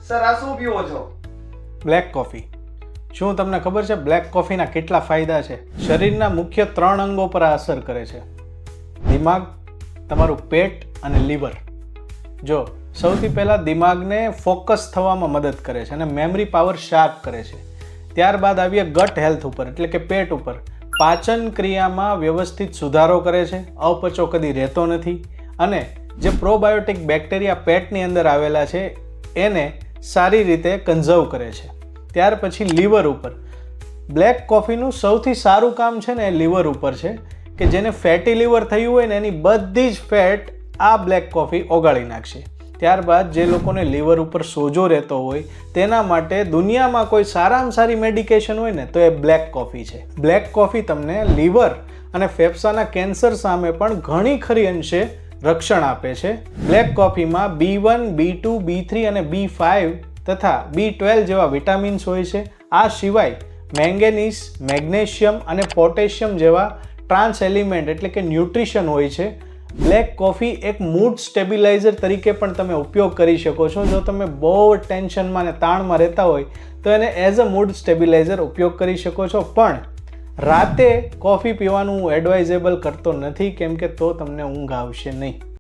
Sir આ શું પીવો છો? Black coffee. શું તમને ખબર છે બ્લેક કોફીના કેટલા ફાયદા છે? શરીરના મુખ્ય 3 અંગો પર આ અસર કરે છે: દિમાગ, તમારું પેટ અને લીવર. જો સૌથી પહેલાં દિમાગને ફોકસ થવામાં મદદ કરે છે અને મેમરી પાવર શાર્પ કરે છે. ત્યારબાદ આવીએ ગટ હેલ્થ ઉપર, એટલે કે પેટ ઉપર. પાચન ક્રિયામાં વ્યવસ્થિત સુધારો કરે છે, અપચો કદી રહેતો નથી અને જે પ્રોબાયોટિક બેક્ટેરિયા પેટની અંદર આવેલા છે એને સારી રીતે કન્ઝર્વ કરે છે. ત્યાર પછી લીવર ઉપર. બ્લેક કોફીનું સૌથી સારું કામ છે ને એ લીવર ઉપર છે, કે જેને ફેટી લીવર થયું હોય ને એની બધી જ ફેટ આ બ્લેક કોફી ઓગાળી નાખશે. ત્યારબાદ જે લોકોને લીવર ઉપર સોજો રહેતો હોય તેના માટે દુનિયામાં કોઈ સારામાં સારી મેડિકેશન હોય ને તો એ બ્લેક કોફી છે. બ્લેક કોફી તમને લીવર અને ફેફસાના કેન્સર સામે પણ ઘણી ખરી અંશે રક્ષણ આપે છે. બ્લેક કોફીમાં B1, B2, B3 અને B5 તથા B12 જેવા વિટામિન્સ હોય છે. આ સિવાય મેંગેનીઝ, મેગ્નેશિયમ અને પોટેશિયમ જેવા ટ્રાન્સ એલિમેન્ટ એટલે કે ન્યુટ્રિશન હોય છે. બ્લેક કોફી એક મૂડ સ્ટેબિલાઇઝર તરીકે પણ તમે ઉપયોગ કરી શકો છો. જો તમે બહુ ટેન્શનમાં અને તાણમાં રહેતા હોય તો એને એઝ અ મૂડ સ્ટેબિલાઇઝર ઉપયોગ કરી શકો છો. પણ રાતે કોફી પીવાનું હું એડવાઇઝેબલ કરતો નથી, કેમ કે તો તમને ઊંઘ આવશે નહીં.